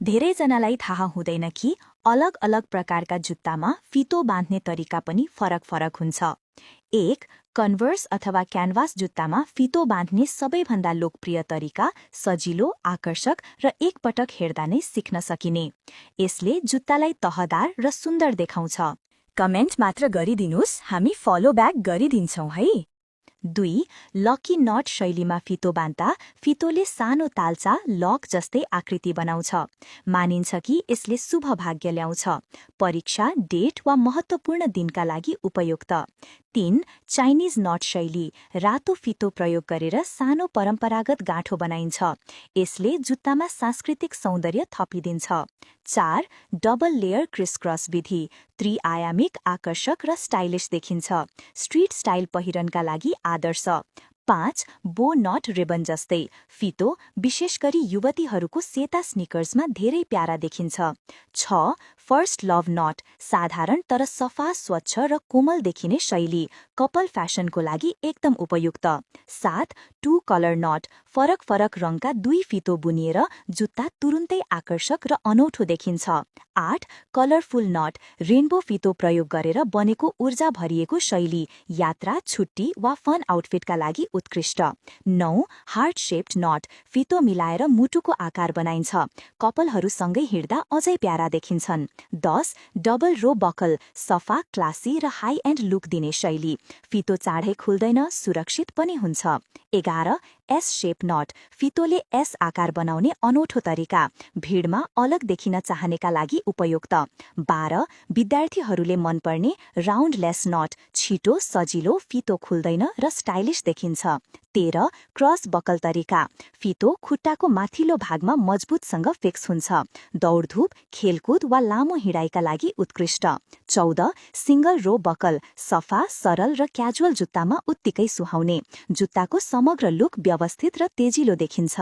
धेरैजनालाई थाहा हुँदैन कि अलग अलग प्रकारका जुत्तामा फितो बाँध्ने तरिका पनि फरक हुन्छ। 1. कन्भर्स अथवा क्यानभास जुत्तामा फितो बाँध्ने सबैभन्दा लोकप्रिय तरिका सजिलो, आकर्षक र एकपटक हेर्दा नै सिक्न सकिने। यसले जुत्तालाई तहदार र सुन्दर देखाउँछ। कमेन्ट मात्र गरिदिनुस्, हामी फलो ब्याक गरिदिन्छौँ है। 2. लकी नट शैलीमा फितो बाँध्दा फितोले सानो तालचा लक जस्तै आकृति बनाउँछ। मानिन्छ कि यसले शुभ भाग्य ल्याउँछ। परीक्षा, डेट वा महत्त्वपूर्ण दिनका लागि उपयुक्त। 3. चाइनिज नट शैली रातो फितो प्रयोग गरेर सानो परम्परागत गाँठो बनाइन्छ। यसले जुत्तामा सांस्कृतिक सौन्दर्य थपिदिन्छ। 4. डबल लेयर क्रिसक्रस विधि त्रिआयामिक, आकर्षक र स्टाइलिश देखिन्छ। स्ट्रीट स्टाइल पहिरनका लागि आदर्श। 5. बो नट रिबन जस्तै फितो विशेष गरी युवतीहरूको सेता स्निकर्समा धेरै प्यारा देखिन्छ। 6. फर्स्ट लभ नट साधारण तर सफा, स्वच्छ र कोमल देखिने शैली कपल फ्यासनको लागि एकदम उपयुक्त। 7. टू कलर नट फरक फरक रङका दुई फितो बुनिएर जुत्ता तुरुन्तै आकर्षक र अनौठो देखिन्छ। 8. कलरफुल नट रेनबो फितो प्रयोग गरेर बनेको ऊर्जा भरिएको शैली यात्रा, छुट्टी वा फन आउटफिटका लागि उत्कृष्ट। 9. हार्ट शेप्ड नट फितो मिलाएर मुटुको आकार बनाइन्छ। कपलहरूसँगै हिँड्दा अझै प्यारा देखिन्छन्। 10. डबल रो बकल सफा, क्लासी र हाई एन्ड लुक दिने शैली फितो चाँडै खुल्दैन, सुरक्षित पनि हुन्छ। 11. एस शेप नट फितोले एस आकार बनाउने अनौठो तरिका भिडमा अलग देखिन चाहनेका लागि उपयुक्त। 12. विद्यार्थीहरूले मनपर्ने राउन्डलेस नट छिटो, सजिलो, फितो खुल्दैन र स्टाइलिश देखिन्छ। 13. क्रस बकल तरिका फितो खुट्टाको माथिल्लो भागमा मजबुतसँग फिक्स हुन्छ। दौडधुप, खेलकुद वा लामो हिँडाइका लागि उत्कृष्ट। 14. सिंगल रो बकल सफा, सरल र क्याजुअल जुत्तामा उत्तिकै सुहाउने। जुत्ताको समग्र लुक व्यवस्थित र तेजिलो देखिन्छ।